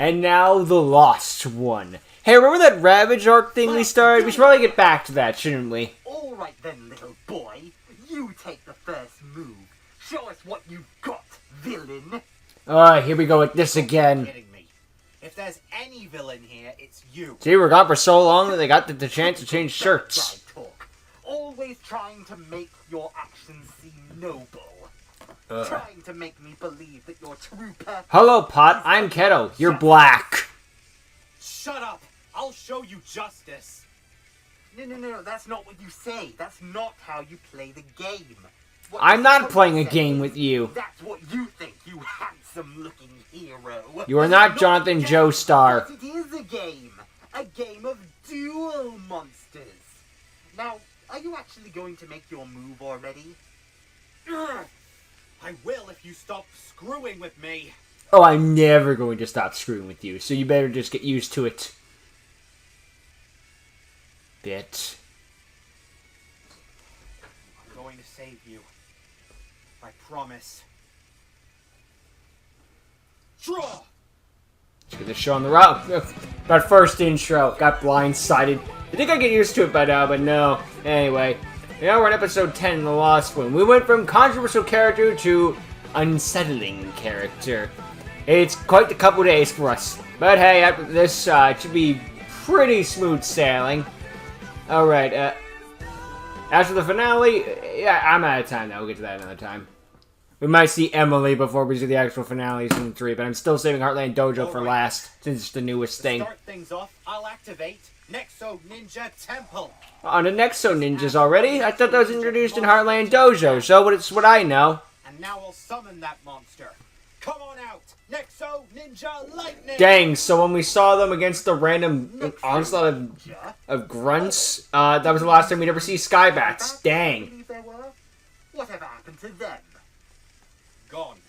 And now the Lost One. Hey, remember that Ravage arc thing we started? We should probably get back to that, shouldn't we? Alright then, little boy. You take the first move. Show us what you've got, villain. Alright, here we go with this again. Kidding me. If there's any villain here, it's you. See, we're gone for so long that they got the chance to change shirts. Talk. Always trying to make your actions seem noble. Trying to make me believe that your true purpose... Hello, Pot. I'm Keto. You're black. Shut up! I'll show you justice. No, that's not what you say. That's not how you play the game. I'm not playing a game with you. That's what you think, you handsome-looking hero. You are not Jonathan Joestar. But it is a game. A game of dual monsters. Now, are you actually going to make your move already? I will if you stop screwing with me. Oh, I'm never going to stop screwing with you, so you better just get used to it. Bit. I'm going to save you. I promise. Draw! Let's get the show on the route. That first intro got blindsided. I think I get used to it by now, but no. Anyway, now we're on episode 10 in The Lost One. We went from controversial character to unsettling character. It's quite the couple days for us. But hey, after this, it should be pretty smooth sailing. Alright, after the finale, yeah, I'm out of time now. We'll get to that another time. We might see Emily before we see the actual finale of Season 3, but I'm still saving Heartland Dojo for last, since it's the newest thing. To start things off, I'll activate Nexo Ninja Temple. On the Nexo Ninjas already? I thought that was introduced in Heartland Dojo, so it's what I know. And now I'll summon that monster. Come on out, Nexo Ninja Lightning! Dang, so when we saw them against the random onslaught of grunts, that was the last time we'd ever see Skybats. Dang. Whatever happened to them? Gone.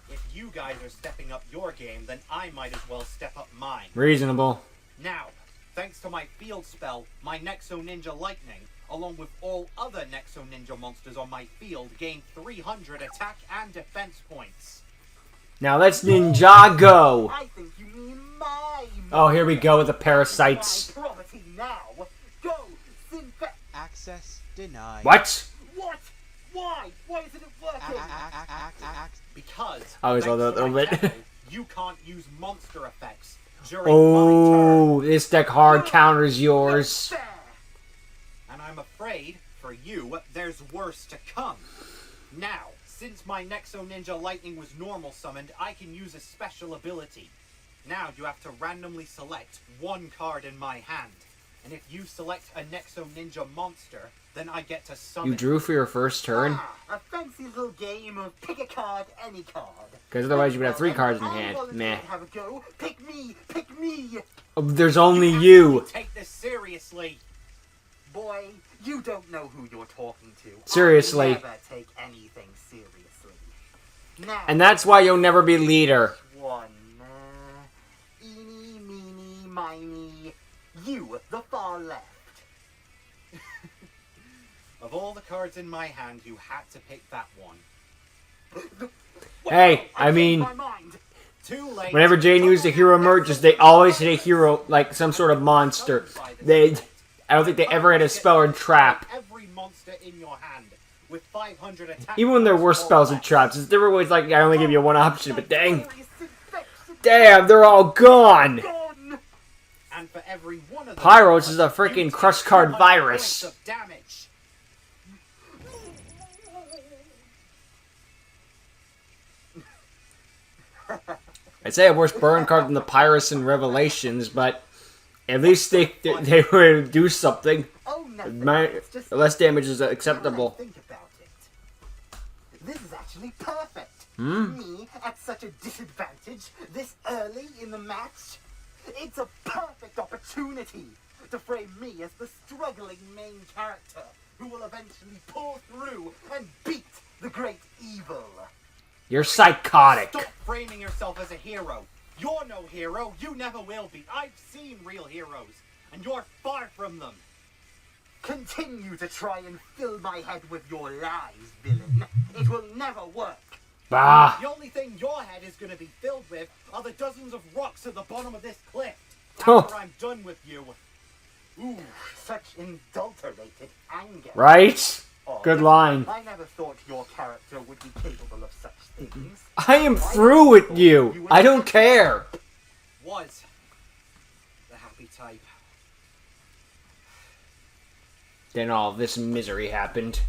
If you guys are stepping up your game, then I might as well step up mine. Reasonable. Now, thanks to my field spell, my Nexo Ninja Lightning, along with all other Nexo Ninja monsters on my field, gain 300 attack and defense points. Now let's Ninjago! I think you mean my... Oh, here we go with the parasites. My property now. Go, Access denied. What? What? Why? Why isn't it working? Because I was on that thanks to a my little bit. temple, you can't use monster effects during my Oh, turn. this deck hard counters yours. Fair. And I'm afraid, for you, there's worse to come. Now, since my Nexo Ninja Lightning was normal summoned, I can use a special ability. Now you have to randomly select one card in my hand. And if you select a Nexo Ninja monster, then I get to summon. You drew for your first turn? A fancy little game of pick a card, any card. Because otherwise you would have 3 cards in I hand. volunteer Meh. to have a go. Pick me, pick me. Oh, there's only have you. to take this seriously. Boy, you don't know who you're talking to. Seriously. I never take anything seriously. Now, And that's why you'll never be leader. one. Eeny, meeny, miny. You, the far left. Of all the cards in my hand, you had to pick that one. Hey, I changed mean, my mind. Too late. whenever Jane used a hero emerges, they always hit a hero, like some sort of monster. I don't think they ever had a spell or trap. Every monster in your hand with 500 attack. Even when there were spells and traps, it's never always like I only give you one option, but dang. Damn, they're all gone! Gone. And for every one of them, Pyros is a freaking crush card 200 virus. points of damage. I'd say a worse burn card than the Pyrus in Revelations, but at least they would do something. Oh, nothing. It's just Less damage is now that I acceptable. think about it. This is actually perfect. Hmm? Me at such a disadvantage this early in the match. It's a perfect opportunity to frame me as the struggling main character who will eventually pull through and beat the great evil. You're psychotic. Stop framing yourself as a hero. You're no hero. You never will be. I've seen real heroes, and you're far from them. Continue to try and fill my head with your lies, villain. It will never work. Bah. The only thing your head is going to be filled with are the dozens of rocks at the bottom of this cliff. Oh. After I'm done with you. Ooh, such indulterated anger. Right? Oh, Good line. I never thought your character would be capable of such things. I am through with you. I don't care. Was the happy type. Then all this misery happened.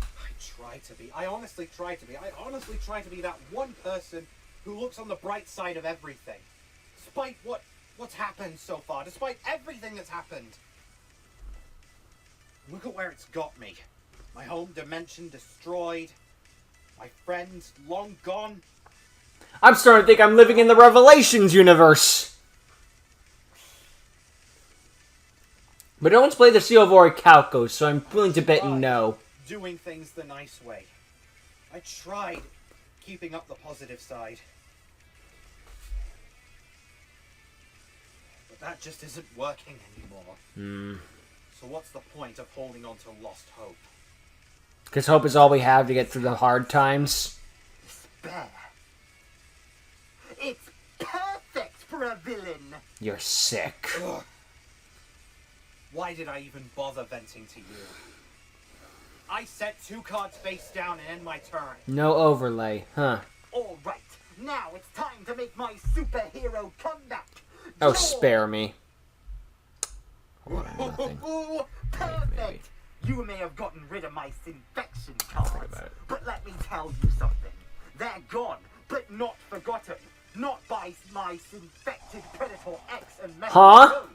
I honestly try to be. I honestly try to be that one person who looks on the bright side of everything. Despite what's happened so far. Despite everything that's happened. Look at where it's got me. My home dimension destroyed. My friends long gone. I'm starting to think I'm living in the Revelations universe. But no one's played the Seal of Orichalcos, so I'm willing to bet no. Doing things the nice way. I tried keeping up the positive side. But that just isn't working anymore. So what's the point of holding on to lost hope? Because hope is all we have to get through the hard times. Despair. It's perfect for a villain. You're sick. Ugh. Why did I even bother venting to you? I set 2 cards face down and end my turn. No overlay, huh? All right, now it's time to make my superhero comeback. Oh, Draw. spare me. Hold on, nothing. Perfect. Maybe. You may have gotten rid of my Sinfection Think cards, about it. but let me tell you something. They're gone, but not forgotten. Not by my Sinfected Predator X and Metal Huh? Rogue.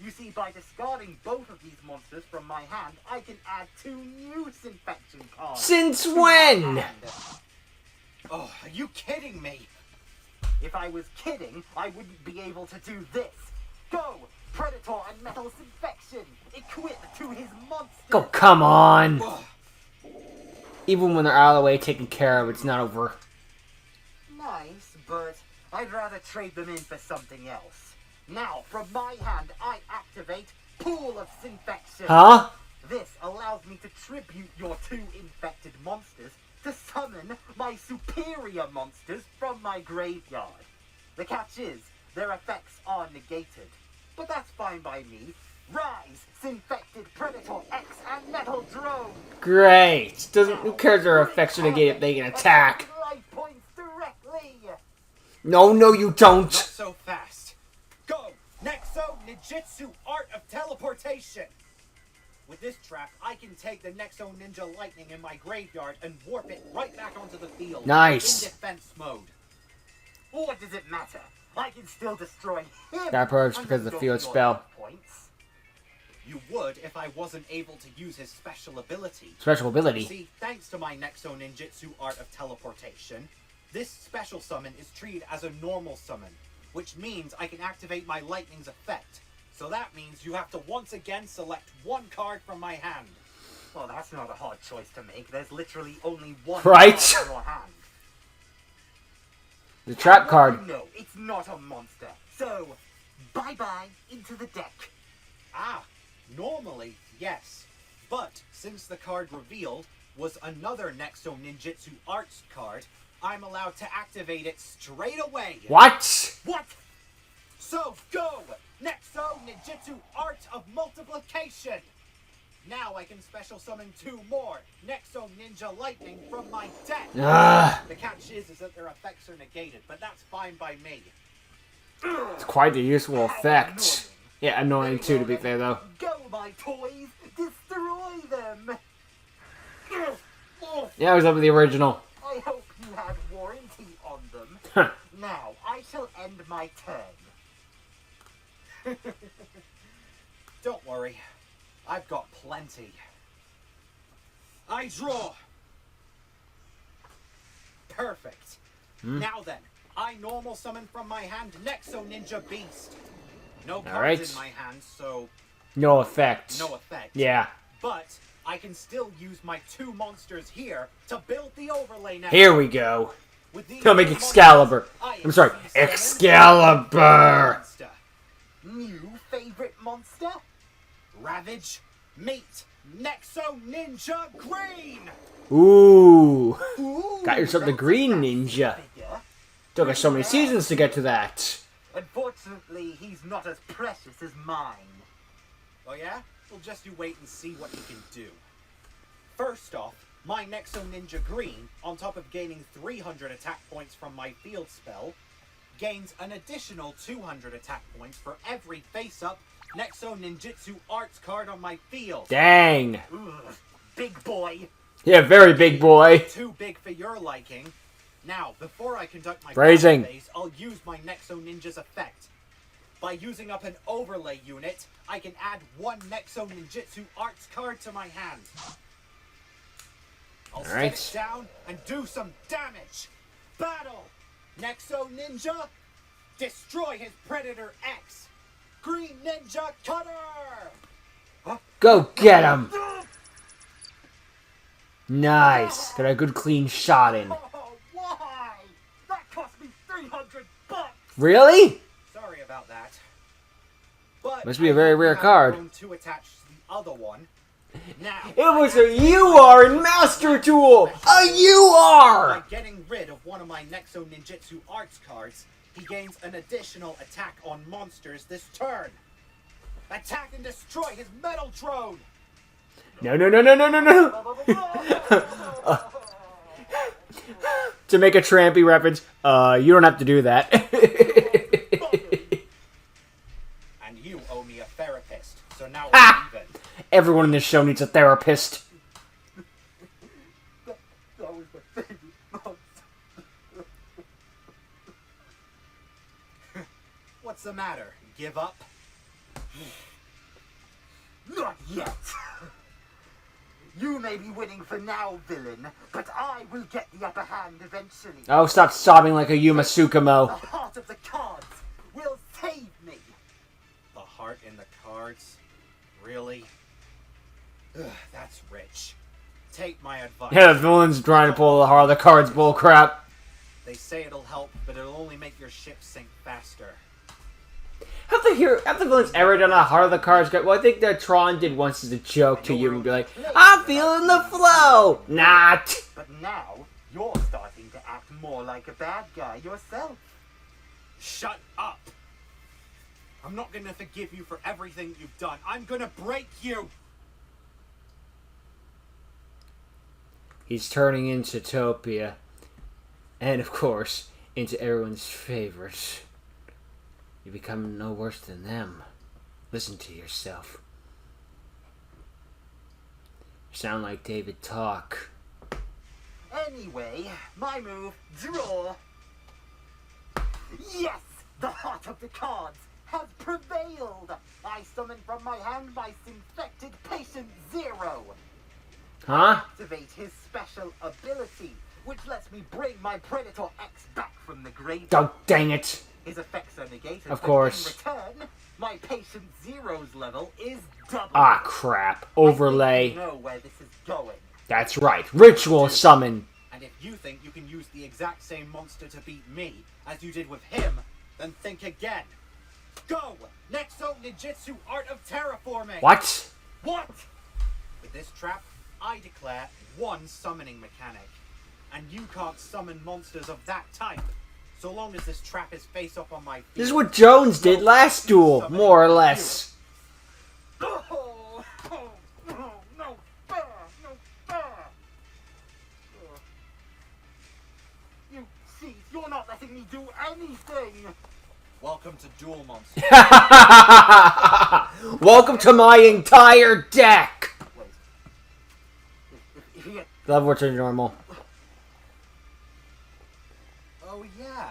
You see, by discarding both of these monsters from my hand, I can add 2 new Sinfection cards. Since to my when? hand. Oh, are you kidding me? If I was kidding, I wouldn't be able to do this. Go! Predator and Metal Sinfection! Equip to his monster! Oh, come on. Ugh. Even when they're out of the way taken care of, it's not over. Nice, but I'd rather trade them in for something else. Now, from my hand, I activate Pool of Sinfection. Huh? This allows me to tribute your 2 infected monsters to summon my superior monsters from my graveyard. The catch is, their effects are negated. But that's fine by me. Rise, Sinfected Predator X and Metal Drone! Great. Who cares their effects are negated if they can attack? Life points directly! No, you don't. Not so fast. Go! Nexo Ninjutsu Art of Teleportation! With this trap, I can take the Nexo Ninja Lightning in my graveyard and warp it right back onto the field. Nice. In defense mode. What does it matter? I can still destroy him! That part's and because of the don't field your spell. life Points. You would if I wasn't able to use his special ability. Special ability. See, thanks to my Nexo Ninjutsu Art of Teleportation, this special summon is treated as a normal summon, which means I can activate my lightning's effect. So that means you have to once again select 1 card from my hand. Well, that's not a hard choice to make. There's literally only 1 Right? card in your hand. The trap card. No, it's not a monster. So, bye-bye into the deck. Ah, normally, yes. But since the card revealed was another Nexo Ninjutsu Arts card, I'm allowed to activate it straight away. What? What? So go! Nexo Ninjutsu Art of Multiplication! Now I can special summon 2 more Nexo Ninja Lightning from my deck. Ugh. The catch is that their effects are negated, but that's fine by me. It's quite the useful effect. Yeah, annoying too, to be fair, though. Go, my toys! Destroy them! Yeah, I was up with the original. I hope you had warranty on them. Huh. Now, I shall end my turn. Don't worry, I've got plenty. I draw! Perfect. Now then, I normal summon from my hand Nexo Ninja Beast. No cards Alright. in my hand, so No effect. no effect. Yeah. But I can still use my 2 monsters here to build the overlay now. Here we go. With these He'll make 2 Excalibur. monsters, I I'm sorry, am summon Excalibur. monster. New favorite monster? Ravage. Meet Nexo Ninja Green! Ooh. Ooh, Got yourself the that's a green nice ninja. figure. Took us so many seasons to get to that. Unfortunately, he's not as precious as mine. Oh yeah? Well, just you wait and see what he can do. First off, my Nexo Ninja Green, on top of gaining 300 attack points from my field spell, gains an additional 200 attack points for every face-up Nexo Ninjutsu Arts card on my field. Dang. Ugh, big boy. Yeah, very big boy. Too big for your liking. Now, before I conduct my Phrasing. battle phase, I'll use my Nexo Ninja's effect. By using up an overlay unit, I can add one Nexo Ninjutsu Arts card to my hand. I'll Alright. set it down and do some damage. Battle! Nexo Ninja, destroy his Predator X. Green Ninja Cutter! Go get him. Nice. Got a good clean shot in. Oh, why? That cost me $300. Really? Sorry about that. But Must be a I very hope you rare have card. room to attach the other one. Now, It was a UR in Master Tool. A UR. by getting rid of one of my Nexo Ninjutsu Arts cards, he gains an additional attack on monsters this turn. Attack and destroy his metal drone! No, no, no, no, no, no, no. To make a trampy reference, you don't have to do that. And you owe me a therapist, so now Ah! we're even. Everyone in this show needs a therapist. That was my favorite monster. What's the matter? Give up? Not yet. You may be winning for now, villain, but I will get the upper hand eventually. Oh, stop sobbing like a Yuma Tsukumo. The heart of the cards will save me. The heart in the cards? Really? Ugh, that's rich. Take my advice. Yeah, the villain's trying to pull the heart of the cards bullcrap. They say it'll help, but it'll only make your ship sink faster. Have the villains ever done a heart of the cards? Well, I think that Tron did once as a joke to you and be like, I'm feeling the flow. Not. But now, you're starting to act more like a bad guy yourself. Shut up! I'm not gonna forgive you for everything you've done. I'm gonna break you! He's turning into Topia. And, of course, into everyone's favorite. You become no worse than them. Listen to yourself. You sound like David Talk. Anyway, my move, draw. Yes! The heart of the cards has prevailed! I summon from my hand my Synfected Patient Zero. Huh? Activate his special ability, which lets me bring my Predator X back from the grave. Oh, dang it. His effects are negated. Of but course. In return, my Patient Zero's level is doubled. Ah, crap. I think Overlay. you know where this is going. That's right. Ritual summon. And if you think you can use the exact same monster to beat me, as you did with him, then think again. Go! Nexo Ninjutsu Art of Terraforming! What? What? With this trap, I declare one summoning mechanic. And you can't summon monsters of that type, so long as this trap is face up on my field. This is what Jones did last duel, more or less. Oh, oh, oh, no fair, no fair. You see, you're not letting me do anything. Welcome to Duel Monster. Welcome to my entire deck. Wait. If he had Love what's normal. Oh yeah,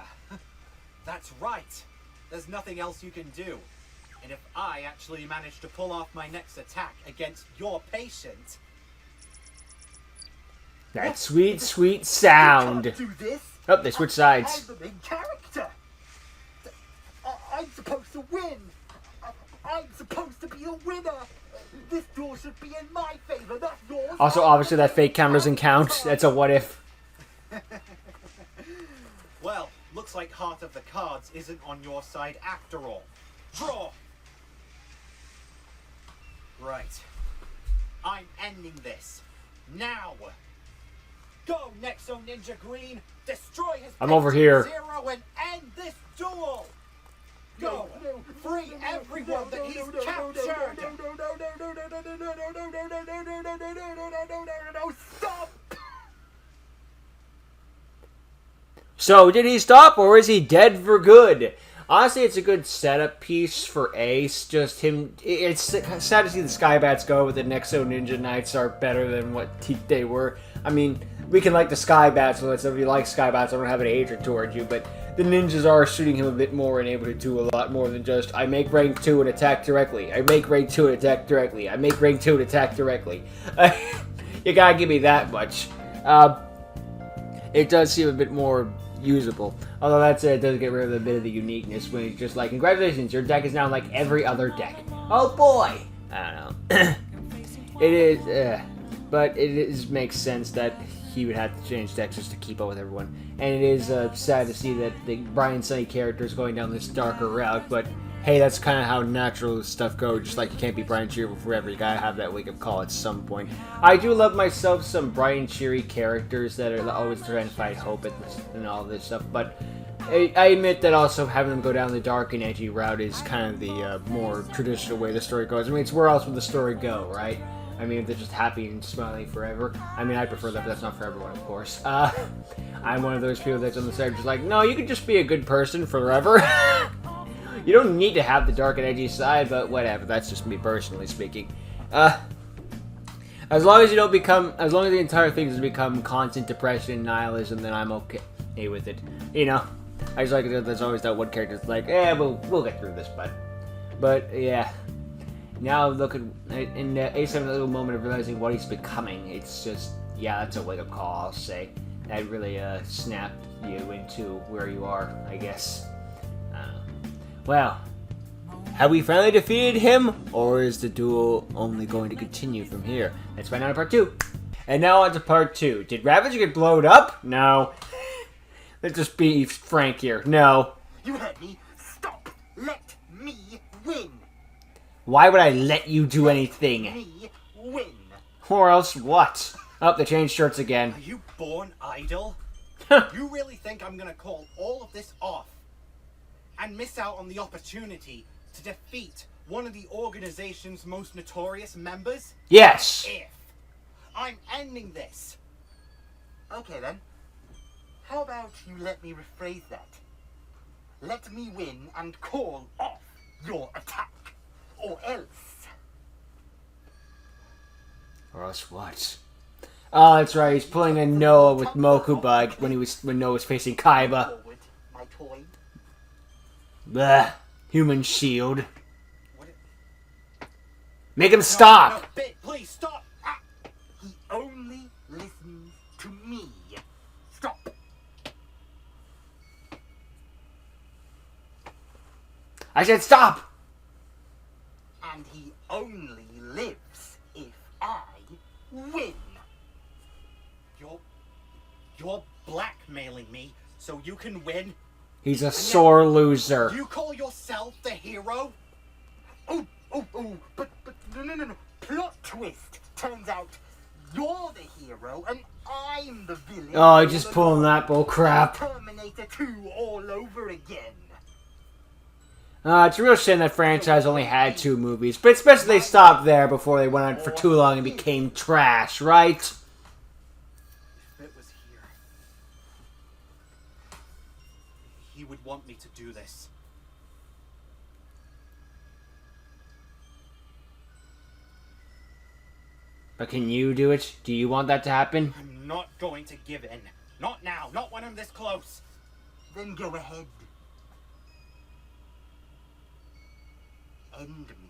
that's right. There's nothing else you can do. And if I actually manage to pull off my next attack against your patient... That sweet, sweet sound. can't do this. Oh, they switch sides. I'm the main character. I'm supposed to win. I'm supposed to be the winner. This duel should be in my favor, not yours. Also, obviously, that fake count doesn't count. That's a what if. Well, looks like Heart of the Cards isn't on your side after all. Draw! Right. I'm ending this. Now! Go, Nexo Ninja Green! Destroy his I'm over here. Zero and end this duel! Go! Free everyone that he's captured! Stop! So, did he stop, or is he dead for good? Honestly, it's a good setup piece for Ace. Just him. It's sad to see the Skybats go, but the Nexo Ninja Knights are better than what they were. I mean, we can like the Skybats, so if you like Skybats, I don't have any hatred towards you, but the ninjas are shooting him a bit more and able to do a lot more than just, I make rank 2 and attack directly. I make rank 2 and attack directly. I make rank 2 and attack directly. You gotta give me that much. It does seem a bit more usable. Although that said, it does get rid of a bit of the uniqueness when it's just like, congratulations, your deck is now like every other deck. Oh boy! I don't know. It is, but it makes sense that he would have to change decks just to keep up with everyone. And it is sad to see that the Brian Sunny character is going down this darker route, but hey, that's kind of how natural stuff goes. Just like you can't be Brian Cheery forever, you gotta have that wake-up call at some point. I do love myself some Brian Cheery characters that are always trying to find hope and all this stuff, but I admit that also having them go down the dark and edgy route is kind of the more traditional way the story goes. I mean, it's where else would the story go, right? I mean, if they're just happy and smiling forever. I mean, I prefer that, but that's not for everyone, of course. I'm one of those people that's on the side just like, no, you can just be a good person forever. You don't need to have the dark and edgy side, but whatever. That's just me personally speaking. As long as you don't become, as long as the entire thing doesn't become constant depression and nihilism, then I'm okay with it. You know, I just like it. There's always that one character that's like, we'll get through this, but yeah. Now look at in Ace having a little moment of realizing what he's becoming. It's just, yeah, that's a wake-up call, I'll say. That really snapped you into where you are, I guess. Well, have we finally defeated him, or is the duel only going to continue from here? Let's find out in part 2. And now on to part 2. Did Ravage get blowed up? No. Let's just be frank here. No. You heard me. Stop. Let me win. Why would I let you do anything? Me win. Or else what? Oh, they changed shirts again. Are you born idle? You really think I'm gonna call all of this off and miss out on the opportunity to defeat one of the organization's most notorious members? Yes. If I'm ending this. Okay then. How about you let me rephrase that? Let me win and call off your attack. Or else. Or else what? Oh, that's right. He's pulling a Noah with Mokuba when Noah was facing Kaiba. Forward, my toy. Blah. Human shield. Make him stop. No, please stop. He only listens to me. Stop. I said stop. And he only lives if I win. You're blackmailing me so you can win? He's a sore loser. You call yourself the hero? Oh, but no. Plot twist. Turns out you're the hero and I'm the villain. Oh, he's just pulling that bull crap. Terminator 2 all over again. It's a real shame that franchise only had 2 movies, but especially they stopped there before they went on for too long and became trash, right? If it was here, he would want me to do this. But can you do it? Do you want that to happen? I'm not going to give in. Not now. Not when I'm this close. Then go ahead. End me.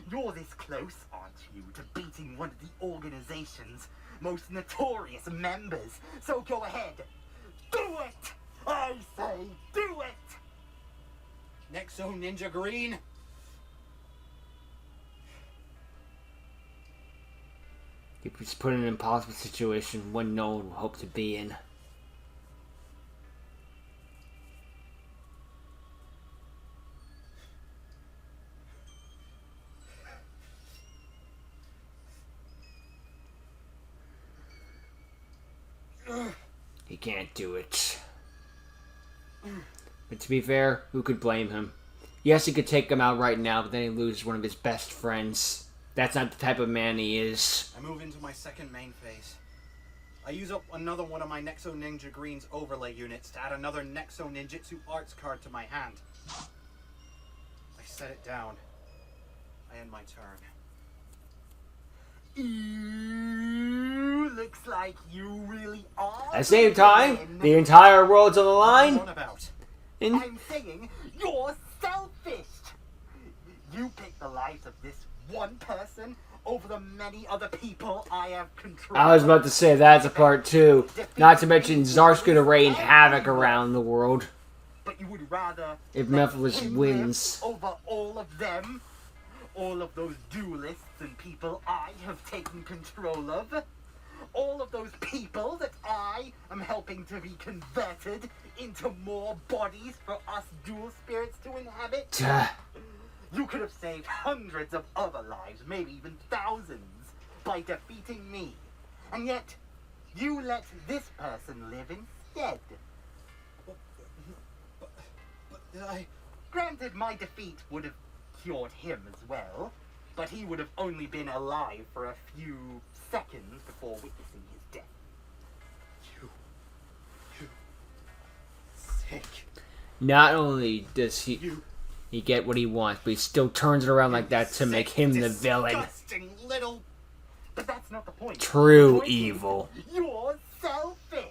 You're this close, aren't you, to beating one of the organization's most notorious members. So go ahead. Do it! I say do it! Nexo Ninja Green. He's put in an impossible situation one no one would hope to be in. can't do it. But to be fair, who could blame him? Yes, he could take him out right now, but then he loses one of his best friends. That's not the type of man he is. I move into my second main phase. I use up another one of my Nexo Ninja Green's overlay units to add another Nexo Ninjutsu Arts card to my hand. I set it down. I end my turn. Looks like you really are. At the same time, the entire world's on the line. What about? I'm saying you're selfish. You pick the lives of this one person over the many other people I have control. I was about to say that's a part too. Not to mention Zark's gonna rain havoc around the world. But you would rather If let Memphis him wins. live over all of them, all of those duelists and people I have taken control of, all of those people that I am helping to be converted into more bodies for us dual spirits to inhabit. You could have saved hundreds of other lives, maybe even thousands, by defeating me. And yet, you let this person live instead. But I... Granted, my defeat would have cured him as well, but he would have only been alive for a few seconds before witnessing his death. You... Sick. Not only does You... he get what he wants, but he still turns it around like that to make him the villain. Disgusting little... But that's not the point. True The point is, evil. You're selfish.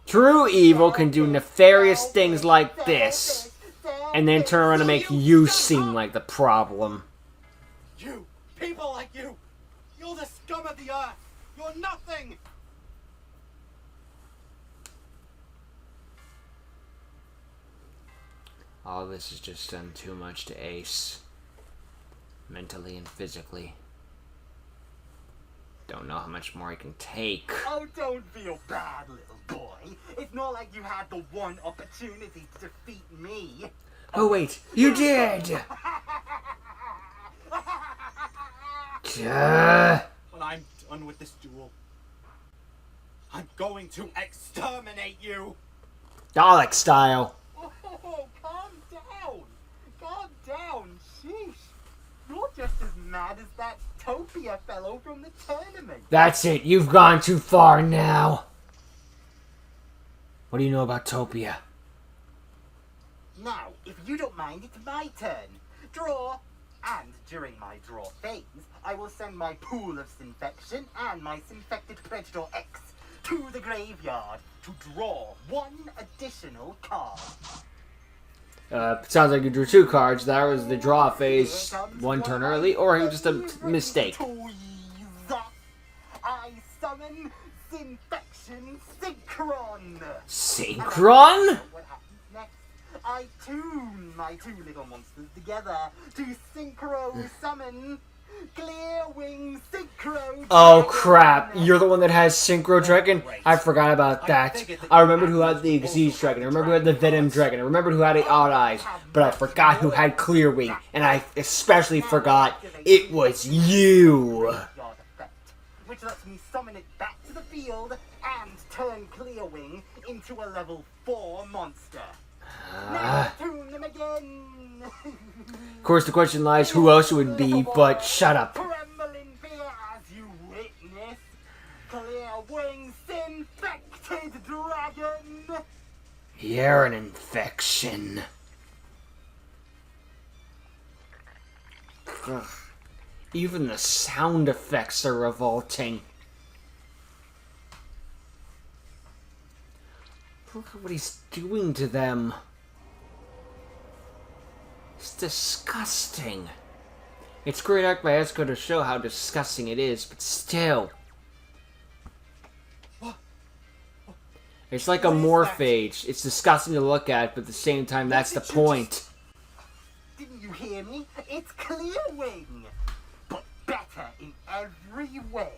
True evil can do nefarious things like this, and then turn around and make you seem like the problem. You! People like you! You're the scum of the earth! You're nothing! All this has just done too much to Ace. Mentally and physically. Don't know how much more I can take. Oh, don't feel bad, little boy. It's not like you had the one opportunity to defeat me. Oh wait, you did! When I'm done with this duel, I'm going to exterminate you! Dalek style. Oh, calm down. Calm down. Sheesh. You're just as mad as that Topia fellow from the tournament. That's it, you've gone too far now. What do you know about Topia? Now, if you don't mind, it's my turn. Draw. And during my draw phase, I will send my pool of Synfection and my Synfected Predator X to the graveyard to draw one additional card. Sounds like you drew 2 cards. That was the draw phase 1 turn early, or it was just a mistake. I summon Synfection Synchron. Synchron? What happens next? I tune my 2 little monsters together to synchro summon Clear Wing Synchro. Oh crap, you're the one that has Synchro Dragon? I forgot about that. I remembered who had the Xyz Dragon, I remembered who had the Venom Dragon, I remembered who had the Odd Eyes, but I forgot who had Clear Wing, and I especially forgot it was you. Which lets me summon it back to the field and turn Clear Wing into a level 4 monster. Now tune them again. Of course the question lies who else it would be, but shut up. Tremble in fear as you witness Clear Wing Synfected Dragon. You're an infection. Ugh. Even the sound effects are revolting. Look at what he's doing to them. It's disgusting. It's great art by Esco to show how disgusting it is, but still. It's like a morphage. It's disgusting to look at, but at the same time, that's the point. Didn't you hear me? It's Clear Wing, but better in every way.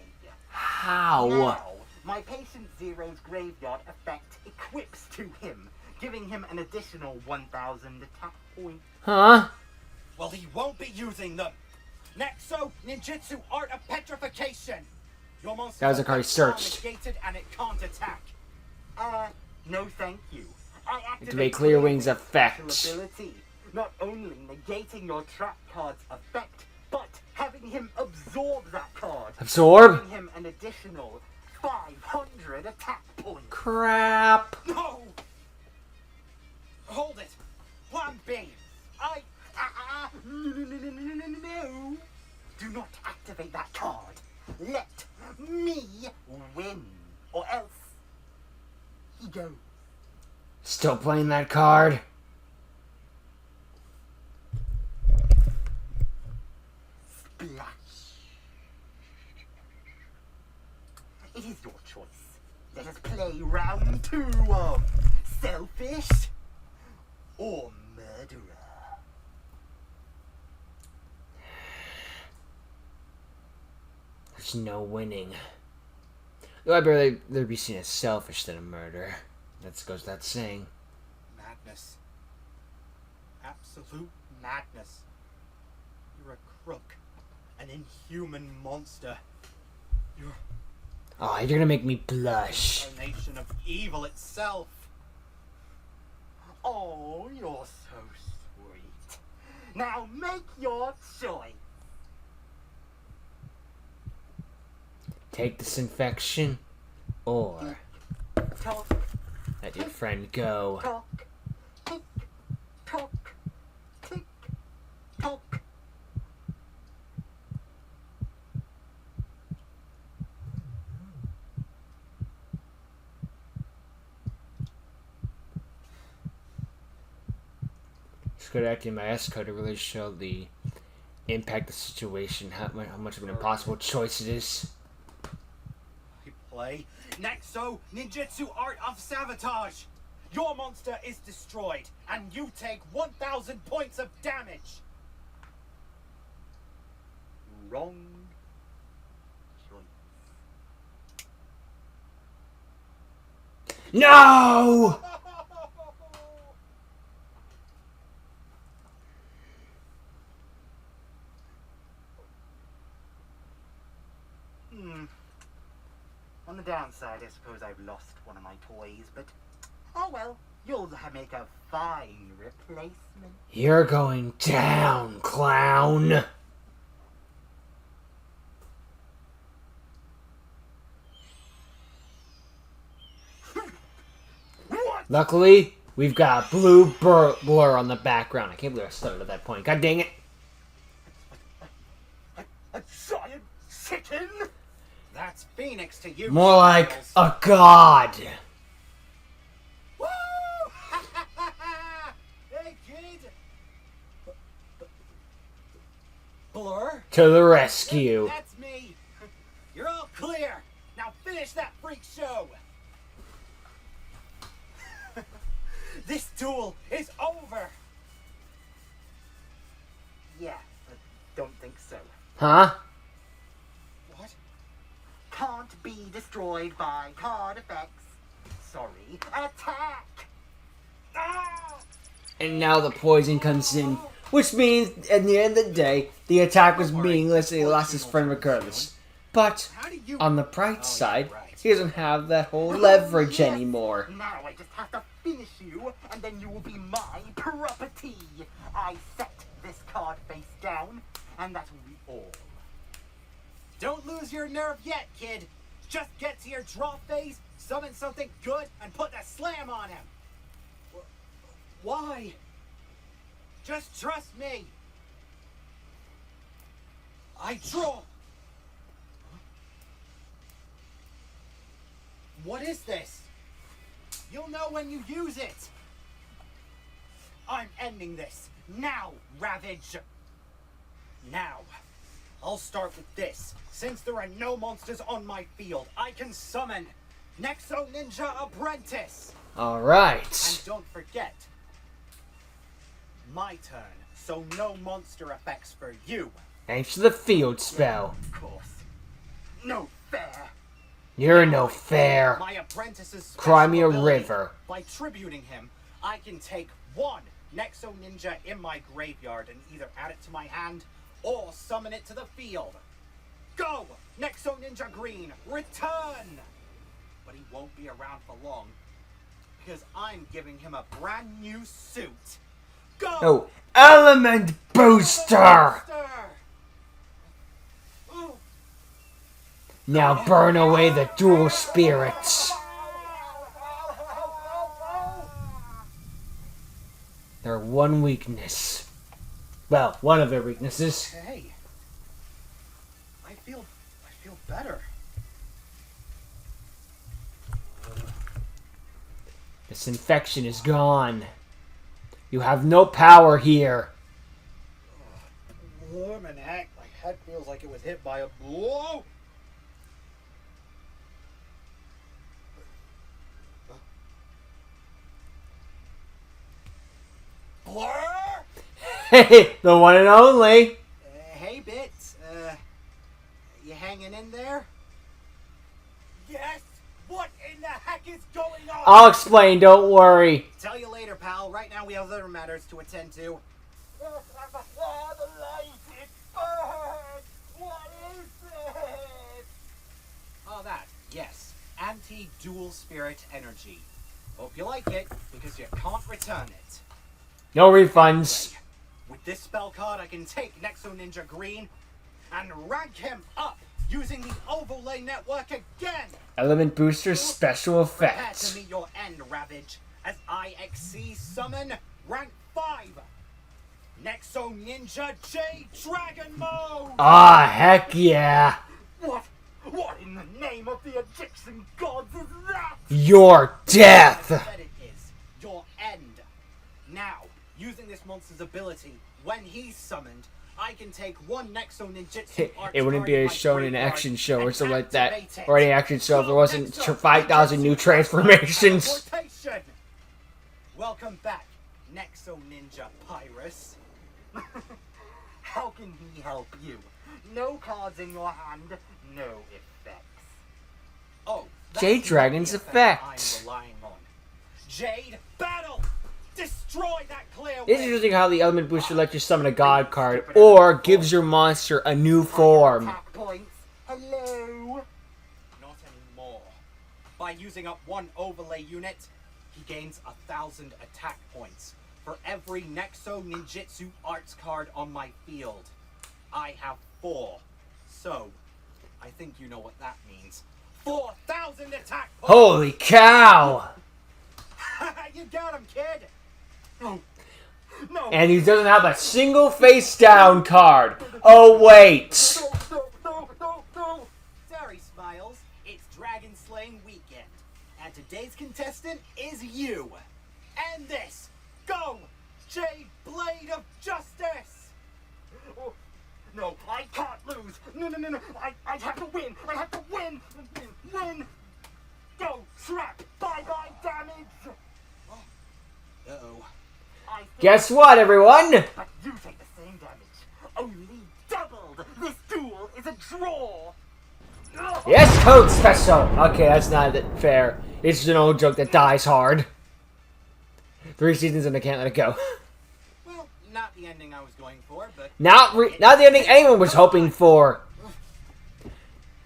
How? Now, my Patient Zero's graveyard effect equips to him, giving him an additional 1,000 attack points. Huh? Well, he won't be using them. Nexo Ninjutsu Art of Petrification. Your monster That was a card he searched. negated and it can't attack. No thank you. I Activate Clear Wings effect. special ability, not only negating your trap card's effect, but having him absorb that card. Absorb? Giving him an additional 500 attack points. Crap. No! Hold it! Plan B! No! Do not activate that card. Let me win, or else he goes. Still playing that card? Splash. It is your choice. Let us play round 2 of Selfish or Murderer. There's no winning. Though I'd rather be seen as selfish than a murderer. That goes without saying. Madness. Absolute madness. You're a crook. An inhuman monster. You're Oh, you're gonna make me blush. a nation of evil itself. Oh, you're so sweet. Now make your choice. Take this infection, or Talk, let your friend go. talk, tick, tock, tick, tock. Just go to activate my S code to really show the impact of the situation, how much of an impossible choice it is. I play Nexo Ninjutsu Art of Sabotage. Your monster is destroyed, and you take 1,000 points of damage. Wrong choice. No! On the downside, I suppose I've lost one of my toys, but oh well, you'll make a fine replacement. You're going down, clown. Luckily, we've got a blue blur on the background. I can't believe I stuttered at that point. God dang it. A giant chicken? That's Phoenix to you. More like Charles. a god. Woo! Hey, kid. Blur? To the rescue. That's me. You're all clear. Now finish that freak show. This duel is over. Yeah, but don't think so. Huh? What? Can't be destroyed by card effects. Sorry. Attack! Ah! And now the poison comes in, which means, at the end of the day, the attack was meaningless and he lost his friend regardless. But, How do you... on the bright Oh, side, you're right. he doesn't have that whole leverage Yes. anymore. Now I just have to finish you, and then you will be my property. I set this card face down, and that will be all. Don't lose your nerve yet, kid. Just get to your draw phase, summon something good, and put the slam on him. Why? Just trust me. I draw. What is this? You'll know when you use it. I'm ending this. Now, Ravage. Now. I'll start with this. Since there are no monsters on my field, I can summon Nexo Ninja Apprentice. Alright. And don't forget, my turn, so no monster effects for you. Thanks to the field spell. Of course. No fair. You're no fair. My apprentice's Cry me a special ability. river. By tributing him, I can take one Nexo Ninja in my graveyard and either add it to my hand or summon it to the field. Go! Nexo Ninja Green, return! But he won't be around for long. Because I'm giving him a brand new suit. Go! Oh, Element Booster! Ooh. Now burn away the dual spirits. Their one weakness. Well, one of their weaknesses. Hey. I feel better. This infection is gone. You have no power here. Warming heck, my head feels like it was hit by a blow. Blur? Hey, the one and only. Hey, Bits. You hanging in there? Yes. What in the heck is going on? I'll explain, don't worry. Tell you later, pal. Right now we have other matters to attend to. The light, it burns! What is this? Oh, that. Yes. Anti-dual spirit energy. Hope you like it, because you can't return it. No refunds. With this spell card, I can take Nexo Ninja Green and rank him up using the overlay network again. Element Booster special Prepare to effects. meet your end, Ravage, as I XC summon rank 5. Nexo Ninja J Dragon Mode. Ah, heck yeah. What in the name of the Egyptian gods is that? Your death. I said it is your end. Now, using this monster's ability, when he's summoned, I can take one Nexo Ninjutsu It wouldn't be arch a card show in in my an action graveyard show or and something like that. activate it. Or any action show if there wasn't Nexo 5,000 new Ninjutsu transformations. teleportation. Welcome back, Nexo Ninja Pyrus. How can he help you? No cards in your hand, no effects. Oh, that's Jade not Dragon's the effect. I'm relying on. Jade Battle! Destroy that clear It's wave! interesting how the Element Booster lets you summon a god card or gives your monster a new form. Attack points. Hello. Not anymore. By using up one overlay unit, he gains 1,000 attack points for every Nexo Ninjutsu arts card on my field. I have 4. So, I think you know what that means. 4,000 attack points! Holy cow! You got him, kid! No. And he doesn't have a single face down card. Oh, wait. No. Sorry, Smiles. It's Dragon Slaying Weekend. And today's contestant is you. And this. Go! Jade Blade of Justice! Oh, no, I can't lose. No. I have to win. I have to win. Win. Go, trap. Bye-bye damage. Uh-oh. I think- Guess what, everyone? But you take the same damage. Only doubled. This duel is a draw. Yes, code special. Okay, that's not fair. It's just an old joke that dies hard. 3 seasons and I can't let it go. Well, not the ending I was going for, but... Not the ending anyone was hoping for.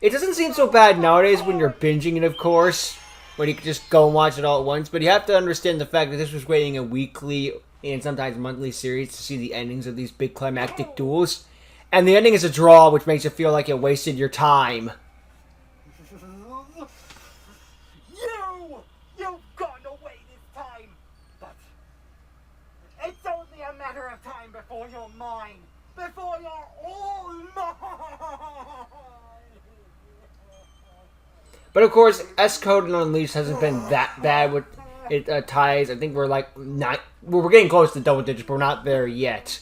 It doesn't seem so bad nowadays when you're binging it, of course. When you can just go and watch it all at once. But you have to understand the fact that this was waiting a weekly and sometimes monthly series to see the endings of these big climactic duels. And the ending is a draw, which makes it feel like you wasted your time. You've gotten away this time. But it's only a matter of time before you're mine. Before you're all mine. But of course, S-Code and Unleashed hasn't been that bad with it ties. I think we're like we're getting close to double digits, but we're not there yet.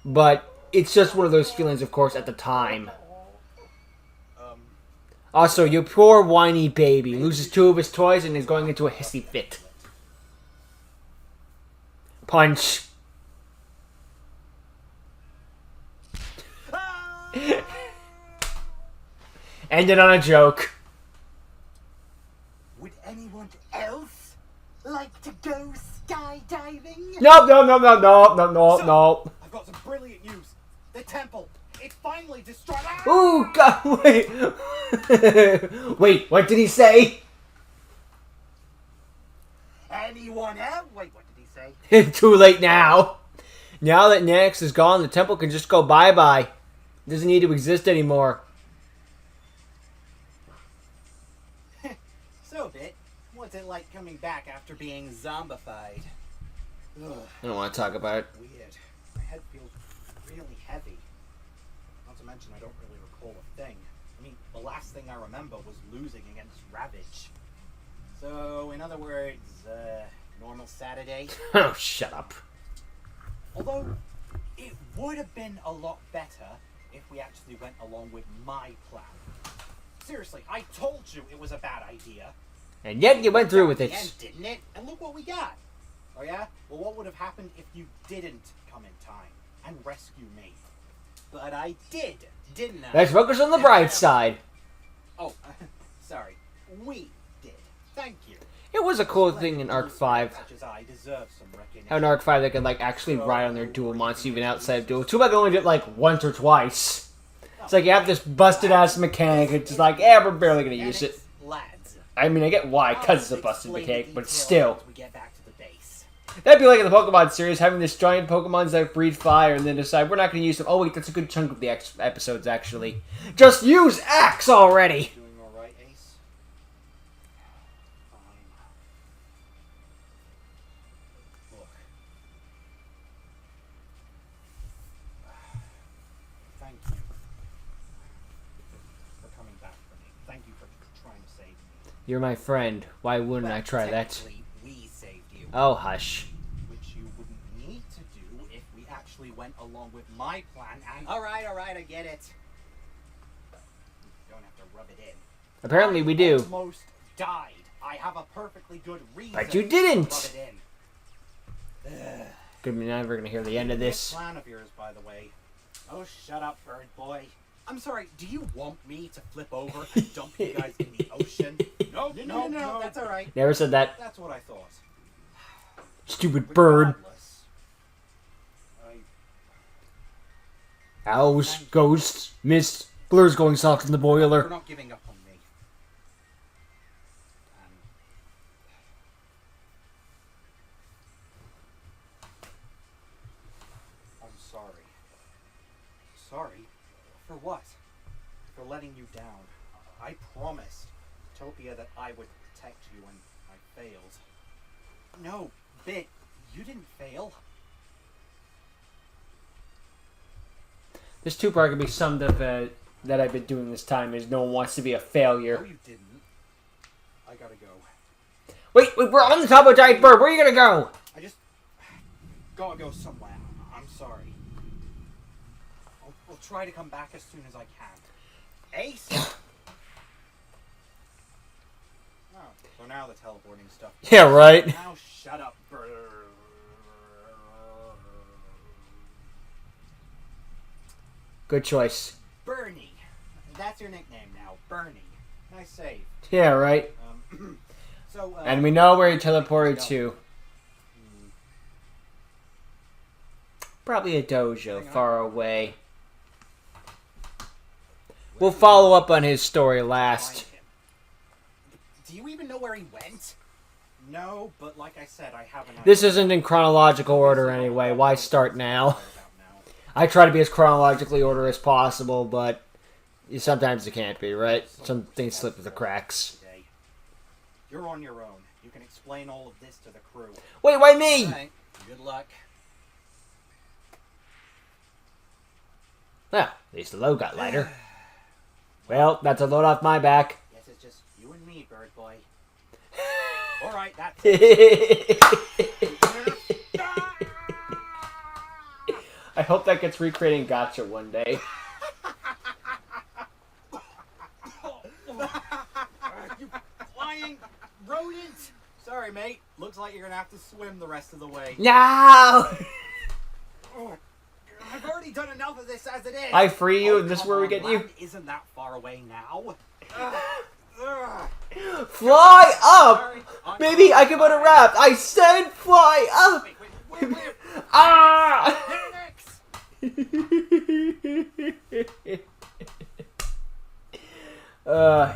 But it's just one of those feelings, of course, at the time. Also, your poor whiny baby loses 2 of his toys and is going into a hissy fit. Punch. Ended on a joke. Would anyone else like to go skydiving? Nope. So, I've got some brilliant news. The temple, it's finally destroyed. Ooh, God, wait. Wait, what did he say? Anyone Too late now. Now that Nax is gone, the temple can just go bye-bye. It doesn't need to exist anymore. So, Bit, what's it like coming back after being zombified? Ugh, I don't want to talk about it. weird. My head feels really heavy. Not to mention I don't really recall a thing. I mean, the last thing I remember was losing against Ravage. So, in other words, normal Saturday. Oh, shut up. Although, it would have been a lot better if we actually went along with my plan. Seriously, I told you it was a bad idea. And yet you went through with At it. the end, didn't it? And look what we got. Oh yeah? Well, what would have happened if you didn't come in time and rescue me? But I did, didn't I? Let's focus on the bright side. Oh, sorry. We did. Thank you. It was a cool thing in Arc 5. Such as I deserve some recognition. How in Arc 5 they could like actually ride on their dual monster even outside of duel. Too bad they only did it like once or twice. It's like you have this busted ass mechanic, it's just like, yeah, we're barely gonna use it. Lads. I mean, I get why, because it's a busted mechanic, but still. We get back to the base. That'd be like in the Pokemon series, having this giant Pokemons that breathe fire and then decide we're not gonna use them. Oh wait, that's a good chunk of the episodes actually. Just use Axe already! Doing alright, Ace? Fine. Look. Thank you for coming back for me. Thank you for trying to save me. You're my friend. Why wouldn't I try that? Technically, we saved you. Oh, hush. Which you wouldn't need to do if we actually went along with my plan and... Alright, I get it. You don't have to rub it in. Apparently we do. I almost died. I have a perfectly good reason But you to didn't! rub it in. Ugh. Good, we're never gonna hear the end of this. Good plan of yours, by the way. Oh, shut up, bird boy. I'm sorry, do you want me to flip over and dump you guys in the ocean? No, that's alright. Never said that. That's what I thought. Stupid bird. Regardless, Owls, ghosts, mist, blur's going soft in the You're boiler. not giving up on me. I'm sorry. Sorry? For what? For letting you down. I promised Topia that I would protect you and I failed. No, Bit, you didn't fail. This two-part can be summed up that I've been doing this time is no one wants to be a No, failure. you didn't. I gotta go. Wait, we're on the top of a giant bird. Where are you gonna go? I just gotta go somewhere. I'm sorry. I'll try to come back as soon as I can. Ace? Oh, so now the teleporting stuff. Yeah, right. Now shut up, bird. Good choice. Bernie. That's your nickname now, Bernie. Nice save. Yeah, right. So, And we know where he teleported to. Probably a dojo far away. We'll follow up on his story find last. him. Do you even know where he went? No, but like I said, I haven't. This isn't in chronological order anyway. Why start now? I try to be as chronologically ordered as possible, but sometimes it can't be, right? Some things slip through the cracks. You're on your own. You can explain all of this to the crew. Wait, why me? All right. Good luck. Well, at least the load got lighter. Well, that's a load off my back. Guess it's just you and me, bird boy. All right, that's it. I hope that gets recreated in Gotcha one day. You flying rodent! Sorry, mate. Looks like you're gonna have to swim the rest of the way. No! I've already done enough of this as it is. I free you, and this is come where we on, get you. land isn't that far away now. Fly up! Sorry, I'm Baby, I can put a sorry. raft. I said fly up! Wait. Ah! Next.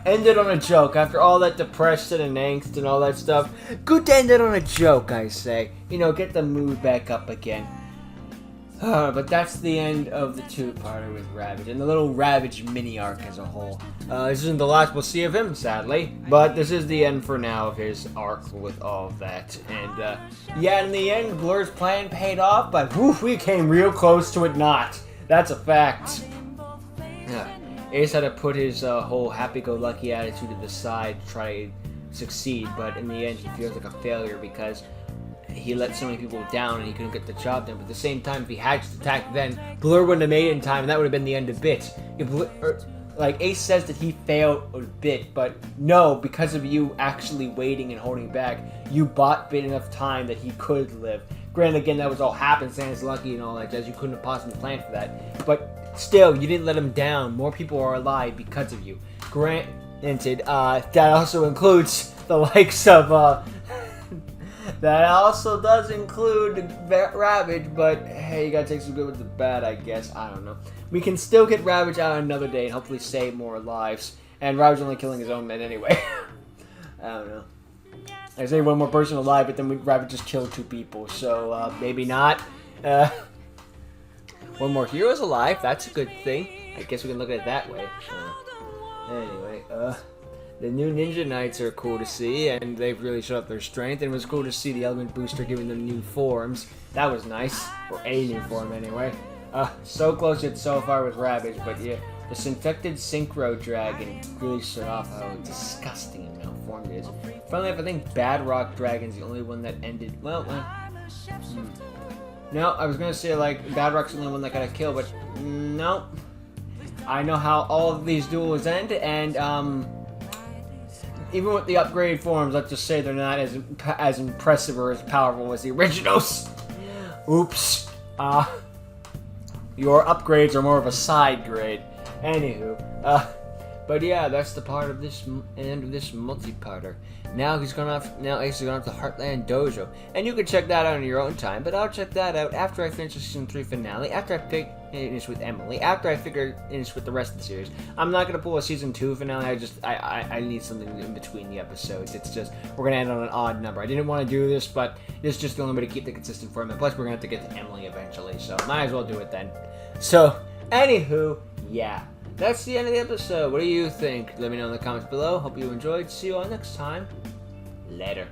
ended on a joke after all that depression and angst and all that stuff. Good to end it on a joke, I say. You know, get the mood back up again. But that's the end of the two-parter with Ravage, and the little Ravage mini-arc as a whole. This isn't the last we'll see of him, sadly, but this is the end for now of his arc with all of that. And, yeah, in the end, Blur's plan paid off, but whew, we came real close to it not. That's a fact. Ace had to put his whole happy-go-lucky attitude to the side to try to succeed, but in the end, he feels like a failure because he let so many people down and he couldn't get the job done. But at the same time, if he had just attacked then, Blur wouldn't have made it in time, and that would have been the end of Bit. Like, Ace says that he failed a Bit, but no, because of you actually waiting and holding back, you bought Bit enough time that he could live. Granted, again, that was all happenstance, lucky and all that jazz. You couldn't have possibly planned for that. But still, you didn't let him down. More people are alive because of you. Granted, that also includes the likes of, that also does include Ravage, but hey, you gotta take some good with the bad, I guess. I don't know. We can still get Ravage out another day and hopefully save more lives. And Ravage only killing his own men anyway. I don't know. I say one more person alive, but then Ravage just killed 2 people, so maybe not. One more hero's alive, that's a good thing. I guess we can look at it that way. Anyway, the new Ninja Knights are cool to see, and they've really showed up their strength, and it was cool to see the Element Booster giving them new forms. That was nice. Or a new form, anyway. So close yet so far with Ravage, but yeah. The Syntected Synchro Dragon really showed off how disgusting and malformed it is. Funnily enough, I think Bad Rock Dragon's the only one that ended... Well, no, I was gonna say, like, Bad Rock's the only one that got a kill, but no. I know how all of these duels end, and, even with the upgraded forms, let's just say they're not as impressive or as powerful as the originals. Oops. Your upgrades are more of a side grade. Anywho, but yeah, that's the part of this end of this multi-parter. Now Ace has gone off to Heartland Dojo, and you can check that out in your own time. But I'll check that out after I finish the season 3 finale, after I finish with Emily, after I finish with the rest of the series. I'm not gonna pull a season 2 finale. I need something in between the episodes. It's just we're gonna end on an odd number. I didn't want to do this, but it's just the only way to keep the consistent format. Plus, we're gonna have to get to Emily eventually, so might as well do it then. So, anywho, yeah. That's the end of the episode. What do you think? Let me know in the comments below. Hope you enjoyed. See you all next time. Later.